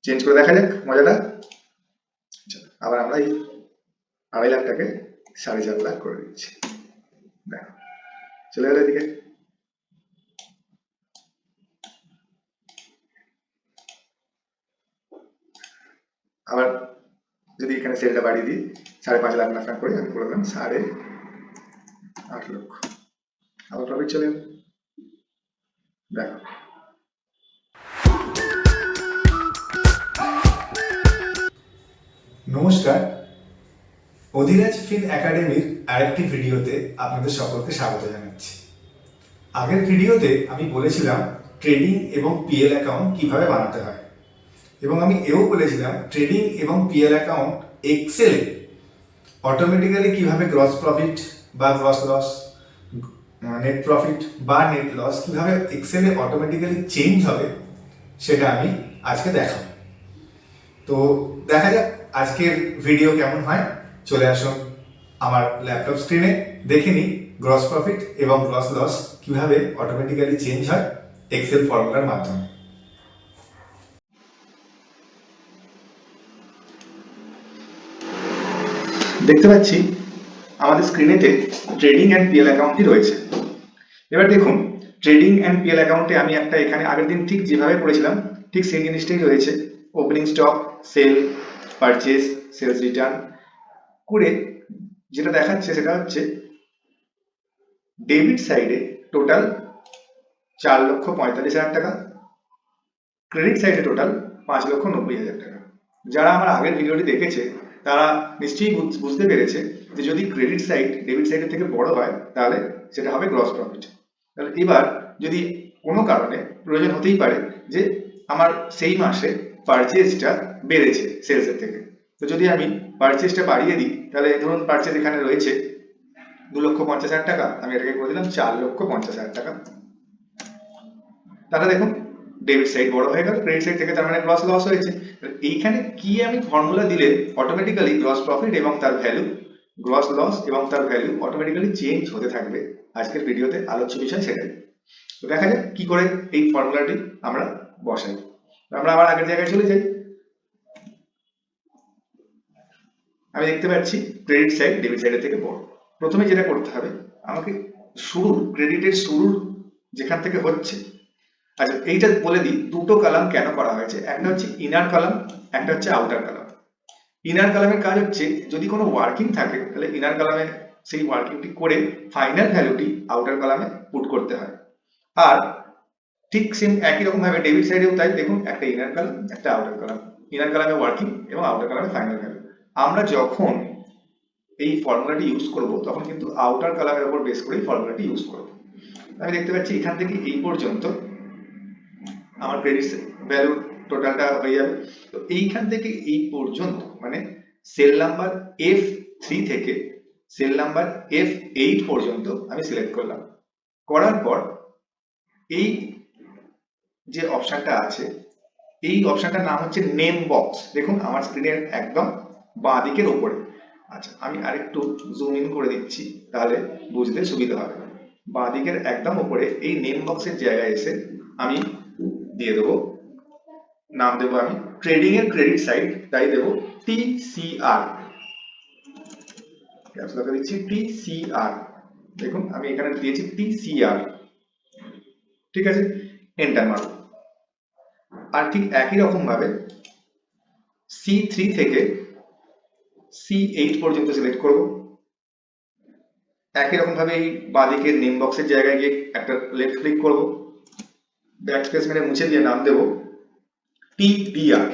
Change করে দেখা যাক মজাটা। আবার আমরা এই 2.5 লাখটাকে 4.5 লাখ করে দিচ্ছি। দেখো চলে গেল এদিকে। আবার যদি এখানে সেলটা বাড়িয়ে দিই 5.5 লাখ না করে আমি করে দিলাম 8.5 লক্ষ। আবার প্রফিট চলে গেল। দেখো নমস্কার, অধিরাজ ফিন একাডেমির আরেকটি ভিডিওতে আপনাদের সকলকে স্বাগত জানাচ্ছি। আগের ভিডিওতে আমি বলেছিলাম ট্রেডিং এবং পিএল অ্যাকাউন্ট কিভাবে বানাতে হয়, এবং আমি এও বলেছিলাম ট্রেডিং এবং পিএল অ্যাকাউন্ট এক্সেলে অটোমেটিক্যালি কিভাবে গ্রস প্রফিট বা গ্রস লস, নেট প্রফিট বা নেট লস কিভাবে এক্সেলে অটোমেটিক্যালি চেঞ্জ হবে সেটা আমি আজকে দেখাবো। তো দেখা যাক আজকের ভিডিও কেমন হয়। চলে আসুন আমার ল্যাপটপ স্ক্রিনে, দেখে নিই গ্রস প্রফিট এবং গ্রস লস কিভাবে অটোমেটিক্যালি চেঞ্জ হয় এক্সেল ফর্মুলার মাধ্যমে। দেখতে পাচ্ছি আমাদের স্ক্রিনেতে ট্রেডিং অ্যান্ড পিএল অ্যাকাউন্টটি রয়েছে। এবার দেখুন ট্রেডিং অ্যান্ড পিএল অ্যাকাউন্টে আমি একটা এখানে আগের দিন ঠিক যেভাবে করেছিলাম ঠিক সেই জিনিসটাই রয়েছে। Opening stock, sale, purchase, sales return করে যেটা দেখাচ্ছে সেটা হচ্ছে ডেবিট সাইডে টোটাল 4,45,000 টাকা, ক্রেডিট সাইডে টোটাল 5,90,000 টাকা। যারা আমার আগের ভিডিওটি দেখেছে তারা নিশ্চয়ই বুঝতে পেরেছে যে যদি ক্রেডিট সাইড ডেবিট সাইডের থেকে বড় হয় তাহলে সেটা হবে গ্রস প্রফিট। তাহলে এবার যদি কোনো কারণে প্রয়োজন হতেই পারে যে আমার সেই মাসে পারচেজটা বেড়েছে সেলসের থেকে, তো যদি আমি পারচেজটা বাড়িয়ে দিই তাহলে ধরুন পারচেজ এখানে রয়েছে 2,50,000 টাকা, আমি এটাকে করে দিলাম 4,50,000 টাকা। তাহলে দেখুন ডেবিট সাইড বড় হয়ে গেল, ক্রেডিট সাইড থেকে তার মানে গ্রস লস হয়েছে। এইখানে কি আমি ফর্মুলা দিলে অটোমেটিক্যালি গ্রস প্রফিট এবং তার ভ্যালু, গ্রস লস এবং তার ভ্যালু অটোমেটিক্যালি চেঞ্জ হতে থাকবে। আজকের ভিডিওতে আলোচ্য বিষয় সেটাই। তো দেখা যাক কি করে এই ফর্মুলাটি আমরা বসাই। আমরা আবার আগের জায়গায় চলে যাই। আমি দেখতে পাচ্ছি ক্রেডিট সাইড ডেবিট সাইডের থেকে বড়। প্রথমে যেটা করতে হবে আমাকে ক্রেডিটের শুরুর যেখান থেকে হচ্ছে, আচ্ছা এইটা বলে দিই দুটো কলাম কেন করা হয়েছে। একটা হচ্ছে ইনার কলাম, একটা হচ্ছে আউটার কলাম। ইনার কলামের কাজ হচ্ছে যদি কোনো ওয়ার্কিং থাকে তাহলে ইনার কলামে সেই ওয়ার্কিংটি করে ফাইনাল ভ্যালুটি আউটার কলামে পুট করতে হয়। আর ঠিক সেম একই রকম ভাবে ডেবিট সাইডেও তাই, দেখুন একটা ইনার কলাম একটা আউটার কলাম, ইনার কলামে ওয়ার্কিং এবং আউটার কলামে ফাইনাল ভ্যালু। আমরা যখন এই ফর্মুলাটি ইউজ করব তখন কিন্তু আউটার কলামের উপর বেস করেই ফর্মুলাটি ইউজ করব। আমি দেখতে পাচ্ছি এখান থেকে এই পর্যন্ত আমার ক্রেডিট ভ্যালু টোটালটা হয়ে যাবে। তো এইখান থেকে এই পর্যন্ত মানে সেল নাম্বার F3 থেকে সেল নাম্বার F8 পর্যন্ত আমি সিলেক্ট করলাম। করার পর এই যে অপশনটা আছে এই অপশনটার নাম হচ্ছে নেম বক্স। দেখুন আমার স্ক্রিনের একদম বাঁ দিকের উপরে। আচ্ছা আমি আরেকটু জুম ইন করে দিচ্ছি তাহলে বুঝতে সুবিধা হবে। বাঁ দিকের একদম উপরে এই নেম বক্সের জায়গায় এসে আমি দিয়ে দেবো, নাম দেবো আমি ট্রেডিং এর ক্রেডিট সাইড, তাই দেবো TCR, ক্যাপস লক দিচ্ছি TCR। দেখুন আমি এখানে দিয়েছি TCR, ঠিক আছে, এন্টার মারব। আর ঠিক একই রকম ভাবে C3 থেকে C8 পর্যন্ত সিলেক্ট করব। একই রকম ভাবে এই বাঁদিকের নেম বক্সের জায়গায় গিয়ে একটা লেফট ক্লিক করব, ব্যাকস্পেস মেরে মুছে দিয়ে নাম দেব TDR,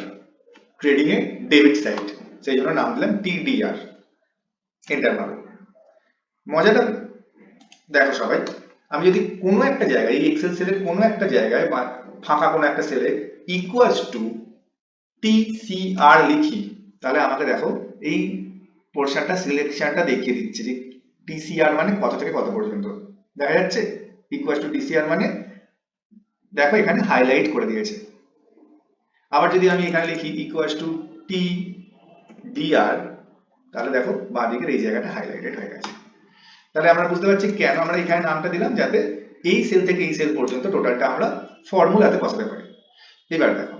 ট্রেডিং এ ডেবিট সাইড, সেই জন্য নাম দিলাম TDR, এন্টার মারব। মজাটা দেখো সবাই, আমি যদি কোনো একটা জায়গায় এই এক্সেল সেলের কোনো একটা জায়গায় বা ফাঁকা কোনো একটা সেলে ইকুয়ালস টু TCR লিখি তাহলে আমাকে দেখো এই পোর্শনটা সিলেকশনটা দেখিয়ে দিচ্ছে যে TCR মানে কত থেকে কত পর্যন্ত দেখা যাচ্ছে। ইকুয়ালস টু TCR মানে দেখো এখানে হাইলাইট করে দিয়েছে। আবার যদি আমি এখানে লিখি ইকুয়ালস টু TDR তাহলে দেখো বাঁদিকের এই জায়গাটা হাইলাইটেড হয়ে গেছে। তাহলে আমরা বুঝতে পারছি কেন আমরা এখানে নামটা দিলাম, যাতে এই সেল থেকে এই সেল পর্যন্ত টোটালটা আমরা ফর্মুলাতে বসাতে পারি। এবার দেখো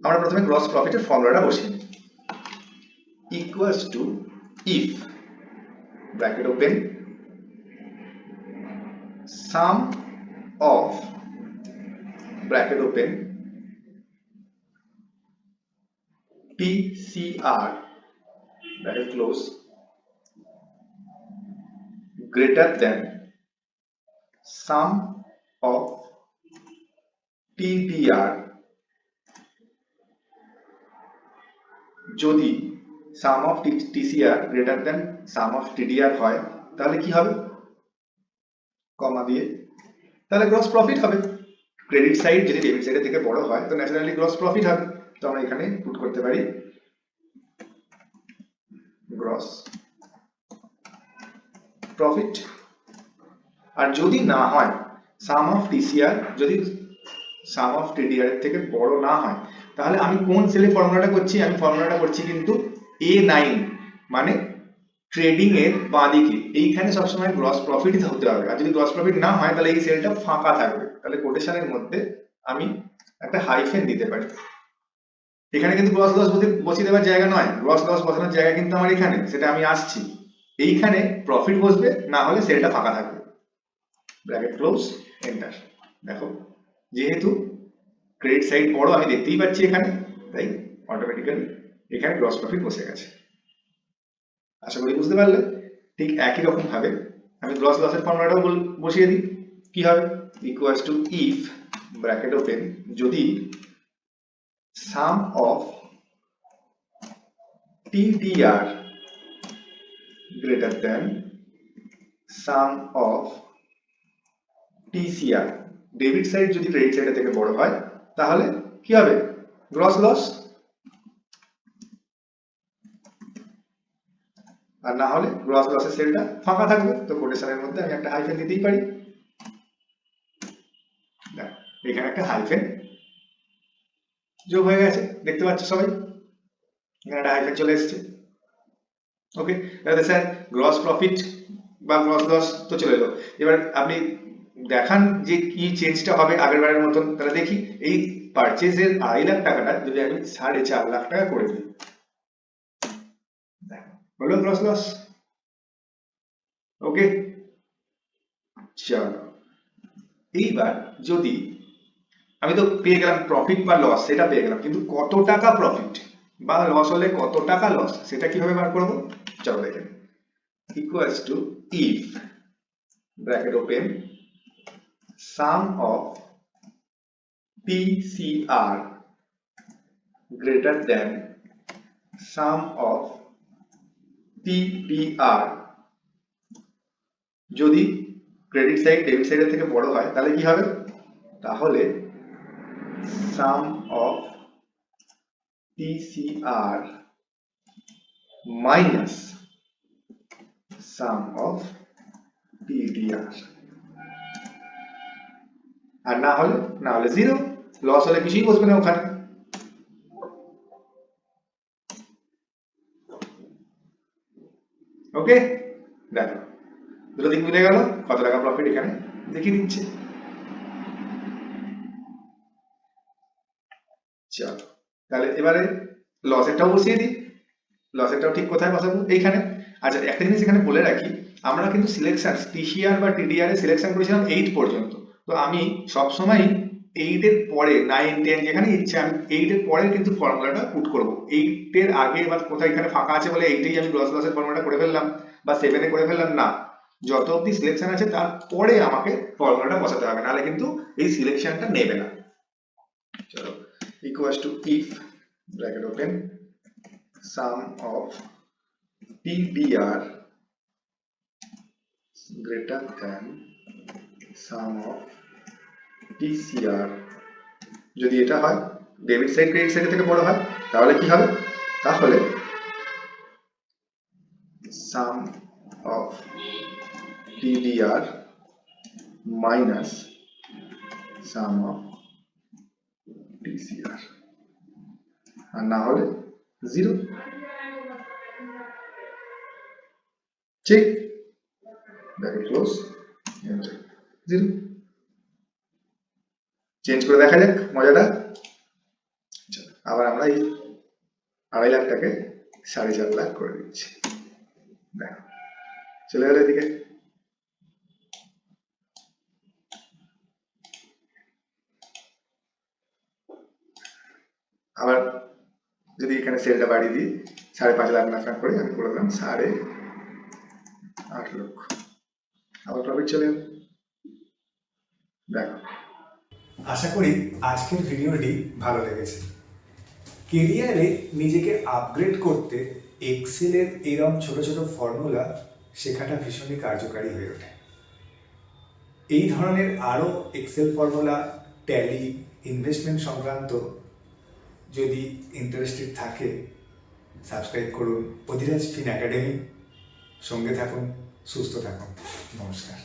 আমরা প্রথমে গ্রস প্রফিটের ফর্মুলাটা বসিয়ে নিই। Equals to if bracket open some of bracket open TCR bracket close greater than sum of TDR যদি sum of TCR greater than sum of TDR হয় তাহলে কি হবে, কমা দিয়ে, তাহলে গ্রস প্রফিট হবে। ক্রেডিট সাইড যদি ডেবিট সাইডের থেকে বড় হয় তো ন্যাচারালি গ্রস প্রফিট হবে। তো আমরা এখানে পুট করতে পারি গ্রস প্রফিট। আর যদি না হয় সাম অফ টিসিআর যদি সাম অফ টিডিআর এর থেকে বড় না হয় তাহলে আমি কোন সেলে ফর্মুলাটা করছি, আমি ফর্মুলাটা করছি কিন্তু A9 মানে ট্রেডিং এর বাঁদিকে। এইখানে সবসময় গ্রস প্রফিট হতে হবে, আর যদি গ্রস প্রফিট না হয় তাহলে এই সেলটা ফাঁকা থাকবে। তাহলে কোটেশনের মধ্যে আমি একটা হাইফেন দিতে পারি। এখানে কিন্তু গ্রস লস বসিয়ে দেওয়ার জায়গা নয়, গ্রস লস বসানোর জায়গা কিন্তু আমার এখানে, সেটা আমি আসছি। এইখানে প্রফিট বসবে, না হলে সেলটা ফাঁকা থাকবে। Bracket close, enter. দেখো যেহেতু ক্রেডিট সাইড বড় আমি দেখতেই পাচ্ছি এখানে, তাই অটোমেটিক্যালি এখানে গ্রস প্রফিট বসে গেছে। আশা করি বুঝতে পারলে। ঠিক একই রকম ভাবে আমি গ্রস লসের ফর্মুলাটাও বসিয়ে দিই। কি হবে, equals to if bracket open যদি sum of TDR greater than sum of TCR, debit side যদি ক্রেডিট সাইডের থেকে বড় হয় তাহলে কি হবে, গ্রস লস। আর না হলে গ্রস লসের সেলটা ফাঁকা থাকবে। তো কোটেশনের মধ্যে আমি একটা হাইফেন দিতেই পারি। এখানে একটা হাইফেন যোগ হয়ে গেছে, দেখতে পাচ্ছ সবাই, এখানে একটা হাইফেন চলে এসেছে। ওকে, তাহলে স্যার গ্রস প্রফিট বা গ্রস লস তো চলে এলো, এবার আপনি দেখান যে কি চেঞ্জটা হবে আগের বারের মতন। তাহলে দেখি এই পারচেজের 2.5 লাখ টাকাটা যদি আমি 4.5 লাখ টাকা করে দিই, হলো গ্রস লস। ওকে, চলো এইবার যদি আমি তো পেয়ে গেলাম প্রফিট বা লস, সেটা পেয়ে গেলাম, কিন্তু কত টাকা প্রফিট বা লস হলে কত টাকা লস সেটা কিভাবে বার করবো, চলো দেখেন। Equals to if bracket open sum of TCR greater than sum of TDR যদি ক্রেডিট সাইড ডেবিট সাইডের থেকে বড় হয় তাহলে কি হবে, তাহলে sum of TCR minus sum of TDR। আর না হলে জিরো, লস হলে কিছুই বসবে না ওখানে। ওকে, দেখো দুটো দিক মিলে গেল, কত টাকা প্রফিট এখানে দেখিয়ে দিচ্ছে। চলো তাহলে এবারে লসেরটাও বসিয়ে দিই। লসেরটাও ঠিক কোথায় বসাবো, এইখানে। আচ্ছা একটা জিনিস এখানে বলে রাখি, আমরা কিন্তু সিলেকশন টিসিআর বা টিডিআর এর সিলেকশন করেছিলাম 8 পর্যন্ত। তো আমি সবসময় 8 এর পরে 9 10 যেখানে ইচ্ছে আমি 8 এর পরে কিন্তু ফর্মুলাটা পুট করব। 8 এর আগে বা কোথায় এখানে ফাঁকা আছে বলে 8 এই আমি গ্রস লসের ফর্মুলাটা করে ফেললাম বা 7 এ করে ফেললাম, না, যত অবধি সিলেকশন আছে তারপরে আমাকে ফর্মুলাটা বসাতে হবে, নাহলে কিন্তু এই সিলেকশনটা নেবে না। চলো equals to if bracket open sum of TDR greater than sum of TCR যদি এটা হয় ডেবিট সাইড ক্রেডিট সাইড থেকে বড় হয় তাহলে কি হবে, তাহলে sum of TDR minus sum of TCR, আর না হলে জিরো। ঠিক, bracket close, enter, zero. Change করে দেখা যাক মজাটা। চলো আবার আমরা এই 2.5 লাখটাকে 4.5 লাখ করে দিচ্ছি। দেখো চলে গেল এদিকে। আবার যদি এখানে সেলটা বাড়িয়ে দিই 5.5 লাখ না করে আমি করে দিলাম 8.5 লক্ষ, আবার প্রফিট চলে গেল। দেখো আশা করি আজকের ভিডিওটি ভালো লেগেছে। কেরিয়ারে নিজেকে আপগ্রেড করতে এক্সেলের এরকম ছোট ছোট ফর্মুলা শেখাটা ভীষণই কার্যকারী হয়ে ওঠে। এই ধরনের আরও এক্সেল ফর্মুলা, ট্যালি, ইনভেস্টমেন্ট সংক্রান্ত যদি ইন্টারেস্টেড থাকে সাবস্ক্রাইব করুন অধিরাজ ফিন একাডেমি। সঙ্গে থাকুন, সুস্থ থাকুন। নমস্কার।